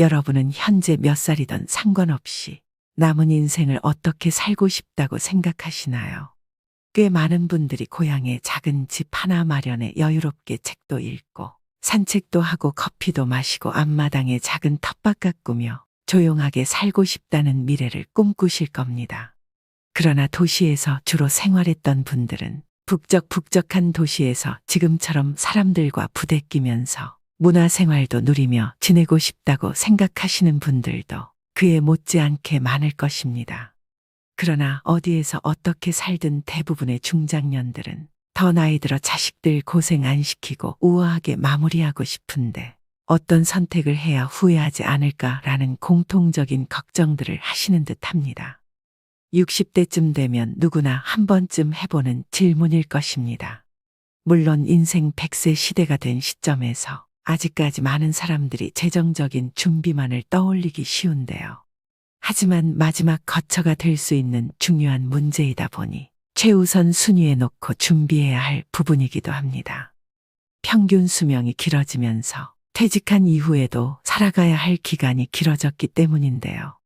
여러분은 현재 몇 살이든 상관없이 남은 인생을 어떻게 살고 싶다고 생각하시나요? 꽤 많은 분들이 고향에 작은 집 하나 마련해 여유롭게 책도 읽고 산책도 하고 커피도 마시고 앞마당에 작은 텃밭 가꾸며 조용하게 살고 싶다는 미래를 꿈꾸실 겁니다. 그러나 도시에서 주로 생활했던 분들은 북적북적한 도시에서 지금처럼 사람들과 부대끼면서 문화생활도 누리며 지내고 싶다고 생각하시는 분들도 그에 못지않게 많을 것입니다. 그러나 어디에서 어떻게 살든 대부분의 중장년들은 더 나이 들어 자식들 고생 안 시키고 우아하게 마무리하고 싶은데 어떤 선택을 해야 후회하지 않을까라는 공통적인 걱정들을 하시는 듯합니다. 60대쯤 되면 누구나 한 번쯤 해보는 질문일 것입니다. 물론 인생 100세 시대가 된 시점에서 아직까지 많은 사람들이 재정적인 준비만을 떠올리기 쉬운데요. 하지만 마지막 거처가 될 수 있는 중요한 문제이다 보니 최우선 순위에 놓고 준비해야 할 부분이기도 합니다. 평균 수명이 길어지면서 퇴직한 이후에도 살아가야 할 기간이 길어졌기 때문인데요.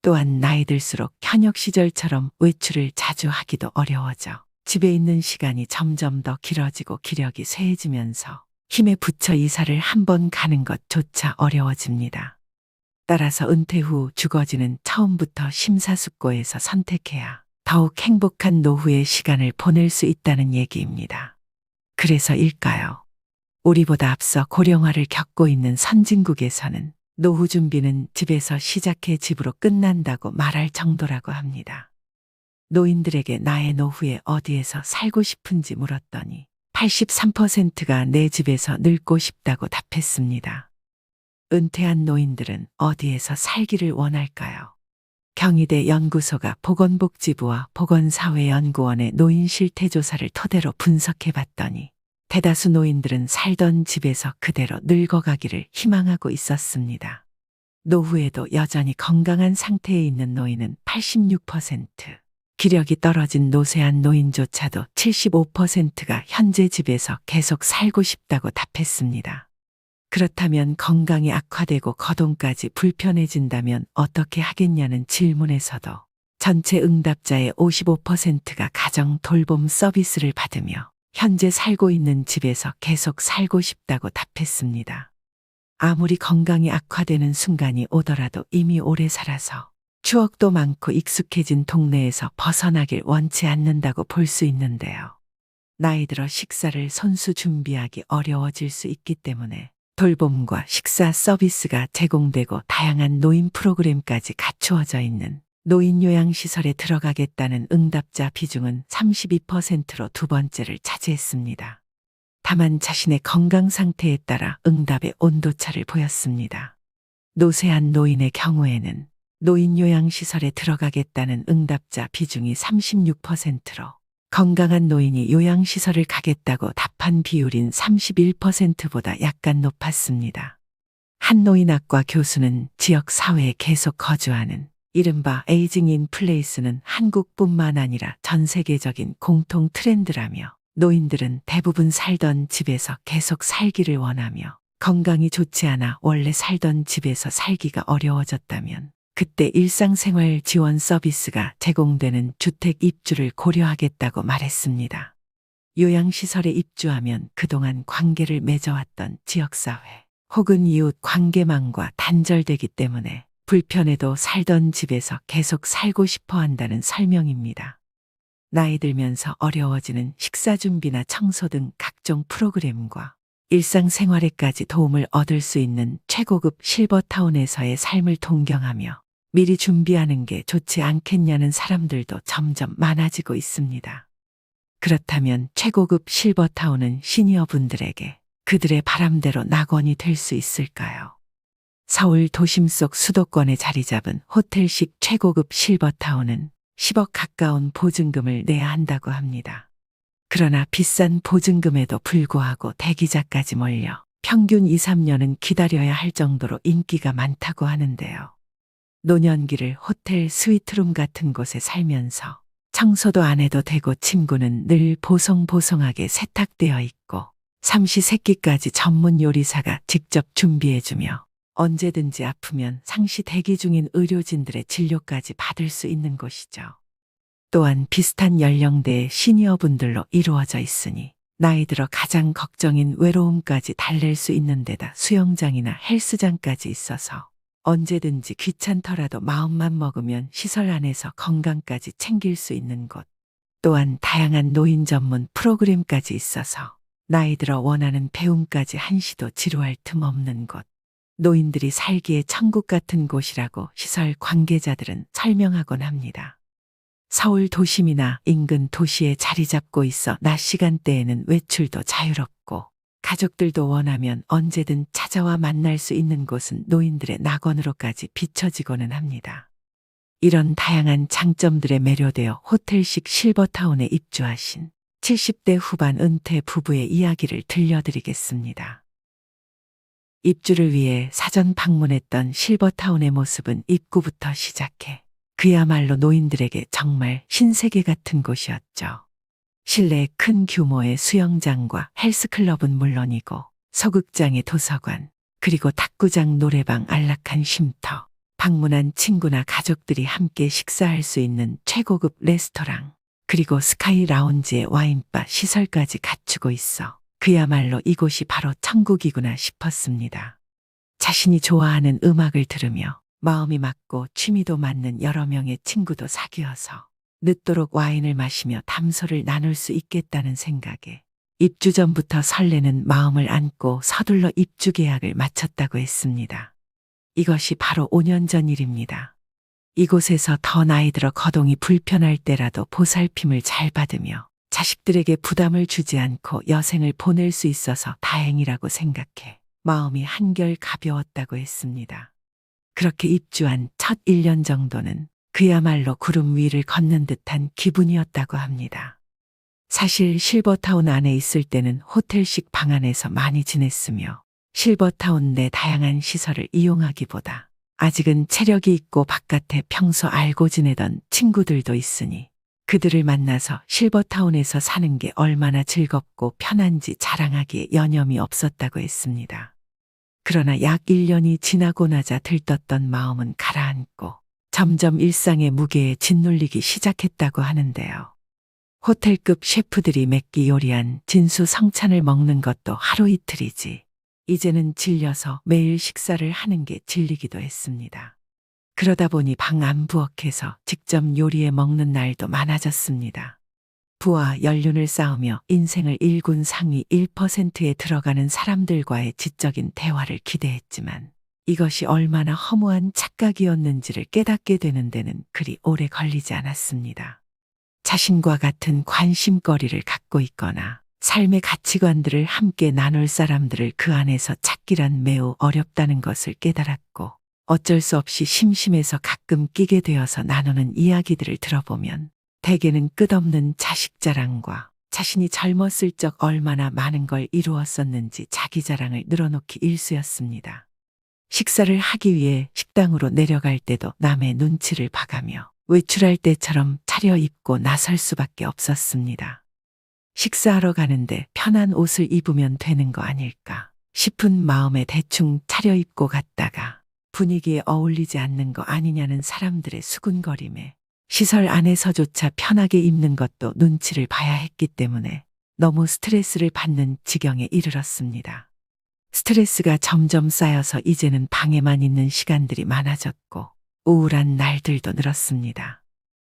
또한 나이 들수록 현역 시절처럼 외출을 자주 하기도 어려워져 집에 있는 시간이 점점 더 길어지고 기력이 쇠해지면서 힘에 부쳐 이사를 한 번 가는 것조차 어려워집니다. 따라서 은퇴 후 주거지는 처음부터 심사숙고해서 선택해야 더욱 행복한 노후의 시간을 보낼 수 있다는 얘기입니다. 그래서일까요? 우리보다 앞서 고령화를 겪고 있는 선진국에서는 노후 준비는 집에서 시작해 집으로 끝난다고 말할 정도라고 합니다. 노인들에게 나의 노후에 어디에서 살고 싶은지 물었더니 83%가 내 집에서 늙고 싶다고 답했습니다. 은퇴한 노인들은 어디에서 살기를 원할까요? 경희대 연구소가 보건복지부와 보건사회연구원의 노인 실태조사를 토대로 분석해봤더니 대다수 노인들은 살던 집에서 그대로 늙어가기를 희망하고 있었습니다. 노후에도 여전히 건강한 상태에 있는 노인은 86%, 기력이 떨어진 노쇠한 노인조차도 75%가 현재 집에서 계속 살고 싶다고 답했습니다. 그렇다면 건강이 악화되고 거동까지 불편해진다면 어떻게 하겠냐는 질문에서도 전체 응답자의 55%가 가정 돌봄 서비스를 받으며 현재 살고 있는 집에서 계속 살고 싶다고 답했습니다. 아무리 건강이 악화되는 순간이 오더라도 이미 오래 살아서 추억도 많고 익숙해진 동네에서 벗어나길 원치 않는다고 볼 수 있는데요. 나이 들어 식사를 손수 준비하기 어려워질 수 있기 때문에 돌봄과 식사 서비스가 제공되고 다양한 노인 프로그램까지 갖추어져 있는 노인요양시설에 들어가겠다는 응답자 비중은 32%로 두 번째를 차지했습니다. 다만 자신의 건강 상태에 따라 응답의 온도차를 보였습니다. 노쇠한 노인의 경우에는 노인요양시설에 들어가겠다는 응답자 비중이 36%로 건강한 노인이 요양시설을 가겠다고 답한 비율인 31%보다 약간 높았습니다. 한 노인학과 교수는 지역 사회에 계속 거주하는 이른바 에이징 인 플레이스는 한국뿐만 아니라 전 세계적인 공통 트렌드라며 노인들은 대부분 살던 집에서 계속 살기를 원하며 건강이 좋지 않아 원래 살던 집에서 살기가 어려워졌다면 그때 일상생활 지원 서비스가 제공되는 주택 입주를 고려하겠다고 말했습니다. 요양시설에 입주하면 그동안 관계를 맺어왔던 지역사회 혹은 이웃 관계망과 단절되기 때문에 불편해도 살던 집에서 계속 살고 싶어 한다는 설명입니다. 나이 들면서 어려워지는 식사 준비나 청소 등 각종 프로그램과 일상생활에까지 도움을 얻을 수 있는 최고급 실버타운에서의 삶을 동경하며 미리 준비하는 게 좋지 않겠냐는 사람들도 점점 많아지고 있습니다. 그렇다면 최고급 실버타운은 시니어분들에게 그들의 바람대로 낙원이 될 수 있을까요? 서울 도심 속 수도권에 자리 잡은 호텔식 최고급 실버타운은 10억 가까운 보증금을 내야 한다고 합니다. 그러나 비싼 보증금에도 불구하고 대기자까지 몰려 평균 2, 3년은 기다려야 할 정도로 인기가 많다고 하는데요. 노년기를 호텔 스위트룸 같은 곳에 살면서 청소도 안 해도 되고 침구는 늘 보송보송하게 세탁되어 있고 삼시세끼까지 전문 요리사가 직접 준비해주며 언제든지 아프면 상시 대기 중인 의료진들의 진료까지 받을 수 있는 곳이죠. 또한 비슷한 연령대의 시니어분들로 이루어져 있으니 나이 들어 가장 걱정인 외로움까지 달랠 수 있는 데다 수영장이나 헬스장까지 있어서 언제든지 귀찮더라도 마음만 먹으면 시설 안에서 건강까지 챙길 수 있는 곳. 또한 다양한 노인 전문 프로그램까지 있어서 나이 들어 원하는 배움까지 한시도 지루할 틈 없는 곳. 노인들이 살기에 천국 같은 곳이라고 시설 관계자들은 설명하곤 합니다. 서울 도심이나 인근 도시에 자리 잡고 있어 낮 시간대에는 외출도 자유롭고 가족들도 원하면 언제든 찾아와 만날 수 있는 곳은 노인들의 낙원으로까지 비춰지고는 합니다. 이런 다양한 장점들에 매료되어 호텔식 실버타운에 입주하신 70대 후반 은퇴 부부의 이야기를 들려드리겠습니다. 입주를 위해 사전 방문했던 실버타운의 모습은 입구부터 시작해 그야말로 노인들에게 정말 신세계 같은 곳이었죠. 실내에 큰 규모의 수영장과 헬스클럽은 물론이고 소극장의 도서관, 그리고 탁구장, 노래방, 안락한 쉼터, 방문한 친구나 가족들이 함께 식사할 수 있는 최고급 레스토랑, 그리고 스카이 라운지의 와인바 시설까지 갖추고 있어 그야말로 이곳이 바로 천국이구나 싶었습니다. 자신이 좋아하는 음악을 들으며 마음이 맞고 취미도 맞는 여러 명의 친구도 사귀어서 늦도록 와인을 마시며 담소를 나눌 수 있겠다는 생각에 입주 전부터 설레는 마음을 안고 서둘러 입주 계약을 마쳤다고 했습니다. 이것이 바로 5년 전 일입니다. 이곳에서 더 나이 들어 거동이 불편할 때라도 보살핌을 잘 받으며 자식들에게 부담을 주지 않고 여생을 보낼 수 있어서 다행이라고 생각해 마음이 한결 가벼웠다고 했습니다. 그렇게 입주한 첫 1년 정도는 그야말로 구름 위를 걷는 듯한 기분이었다고 합니다. 사실 실버타운 안에 있을 때는 호텔식 방 안에서 많이 지냈으며 실버타운 내 다양한 시설을 이용하기보다 아직은 체력이 있고 바깥에 평소 알고 지내던 친구들도 있으니 그들을 만나서 실버타운에서 사는 게 얼마나 즐겁고 편한지 자랑하기에 여념이 없었다고 했습니다. 그러나 약 1년이 지나고 나자 들떴던 마음은 가라앉고 점점 일상의 무게에 짓눌리기 시작했다고 하는데요. 호텔급 셰프들이 맵기 요리한 진수 성찬을 먹는 것도 하루 이틀이지 이제는 질려서 매일 식사를 하는 게 질리기도 했습니다. 그러다 보니 방 안 부엌에서 직접 요리해 먹는 날도 많아졌습니다. 부와 연륜을 쌓으며 인생을 1군 상위 1%에 들어가는 사람들과의 지적인 대화를 기대했지만 이것이 얼마나 허무한 착각이었는지를 깨닫게 되는 데는 그리 오래 걸리지 않았습니다. 자신과 같은 관심거리를 갖고 있거나 삶의 가치관들을 함께 나눌 사람들을 그 안에서 찾기란 매우 어렵다는 것을 깨달았고 어쩔 수 없이 심심해서 가끔 끼게 되어서 나누는 이야기들을 들어보면 대개는 끝없는 자식 자랑과 자신이 젊었을 적 얼마나 많은 걸 이루었었는지 자기 자랑을 늘어놓기 일쑤였습니다. 식사를 하기 위해 식당으로 내려갈 때도 남의 눈치를 봐가며 외출할 때처럼 차려입고 나설 수밖에 없었습니다. 식사하러 가는데 편한 옷을 입으면 되는 거 아닐까 싶은 마음에 대충 차려입고 갔다가 분위기에 어울리지 않는 거 아니냐는 사람들의 수군거림에 시설 안에서조차 편하게 입는 것도 눈치를 봐야 했기 때문에 너무 스트레스를 받는 지경에 이르렀습니다. 스트레스가 점점 쌓여서 이제는 방에만 있는 시간들이 많아졌고 우울한 날들도 늘었습니다.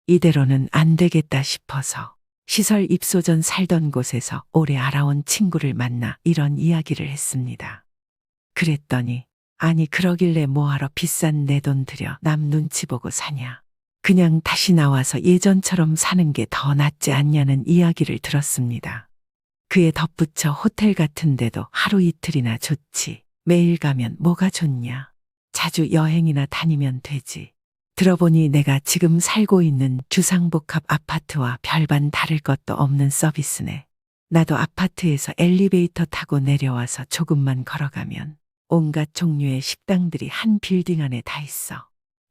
이대로는 안 되겠다 싶어서 시설 입소 전 살던 곳에서 오래 알아온 친구를 만나 이런 이야기를 했습니다. 그랬더니 아니 그러길래 뭐하러 비싼 내 돈 들여 남 눈치 보고 사냐. 그냥 다시 나와서 예전처럼 사는 게 더 낫지 않냐는 이야기를 들었습니다. 그에 덧붙여 호텔 같은 데도 하루 이틀이나 좋지. 매일 가면 뭐가 좋냐. 자주 여행이나 다니면 되지. 들어보니 내가 지금 살고 있는 주상복합 아파트와 별반 다를 것도 없는 서비스네. 나도 아파트에서 엘리베이터 타고 내려와서 조금만 걸어가면 온갖 종류의 식당들이 한 빌딩 안에 다 있어.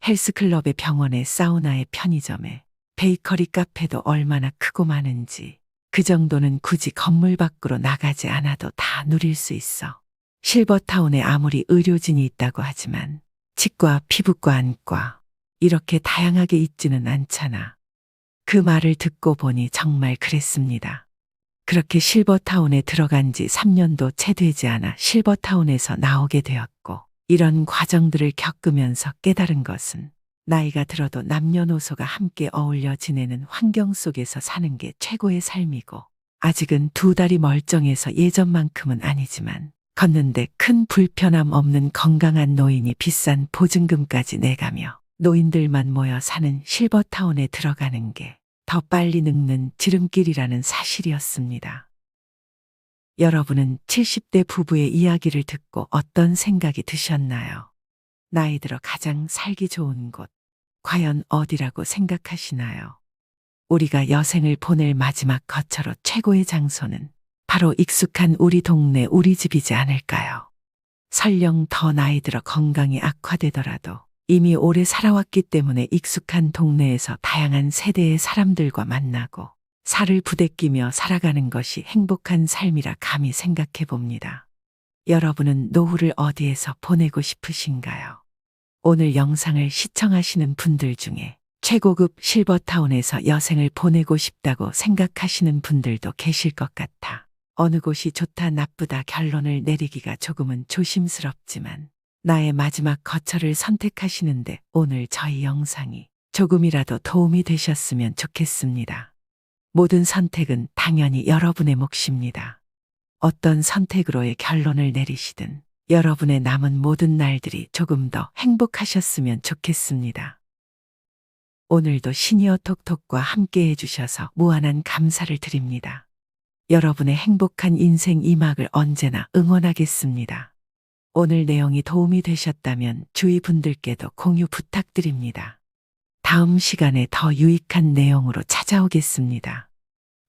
헬스클럽에 병원에 사우나에 편의점에 베이커리 카페도 얼마나 크고 많은지 그 정도는 굳이 건물 밖으로 나가지 않아도 다 누릴 수 있어. 실버타운에 아무리 의료진이 있다고 하지만 치과, 피부과, 안과 이렇게 다양하게 있지는 않잖아. 그 말을 듣고 보니 정말 그랬습니다. 그렇게 실버타운에 들어간 지 3년도 채 되지 않아 실버타운에서 나오게 되었고, 이런 과정들을 겪으면서 깨달은 것은 나이가 들어도 남녀노소가 함께 어울려 지내는 환경 속에서 사는 게 최고의 삶이고, 아직은 두 다리 멀쩡해서 예전만큼은 아니지만 걷는데 큰 불편함 없는 건강한 노인이 비싼 보증금까지 내가며 노인들만 모여 사는 실버타운에 들어가는 게 더 빨리 늙는 지름길이라는 사실이었습니다. 여러분은 70대 부부의 이야기를 듣고 어떤 생각이 드셨나요? 나이 들어 가장 살기 좋은 곳, 과연 어디라고 생각하시나요? 우리가 여생을 보낼 마지막 거처로 최고의 장소는 바로 익숙한 우리 동네, 우리 집이지 않을까요? 설령 더 나이 들어 건강이 악화되더라도 이미 오래 살아왔기 때문에 익숙한 동네에서 다양한 세대의 사람들과 만나고 살을 부대끼며 살아가는 것이 행복한 삶이라 감히 생각해 봅니다. 여러분은 노후를 어디에서 보내고 싶으신가요? 오늘 영상을 시청하시는 분들 중에 최고급 실버타운에서 여생을 보내고 싶다고 생각하시는 분들도 계실 것 같아 어느 곳이 좋다 나쁘다 결론을 내리기가 조금은 조심스럽지만 나의 마지막 거처를 선택하시는데 오늘 저희 영상이 조금이라도 도움이 되셨으면 좋겠습니다. 모든 선택은 당연히 여러분의 몫입니다. 어떤 선택으로의 결론을 내리시든 여러분의 남은 모든 날들이 조금 더 행복하셨으면 좋겠습니다. 오늘도 시니어 톡톡과 함께 해주셔서 무한한 감사를 드립니다. 여러분의 행복한 인생 이막을 언제나 응원하겠습니다. 오늘 내용이 도움이 되셨다면 주위 분들께도 공유 부탁드립니다. 다음 시간에 더 유익한 내용으로 찾아오겠습니다.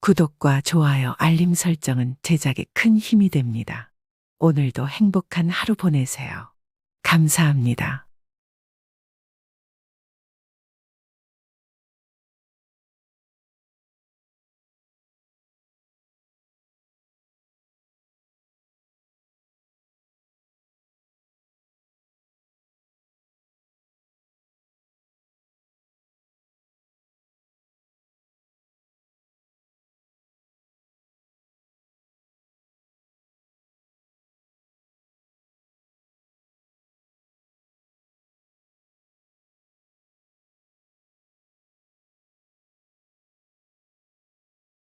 구독과 좋아요, 알림 설정은 제작에 큰 힘이 됩니다. 오늘도 행복한 하루 보내세요. 감사합니다.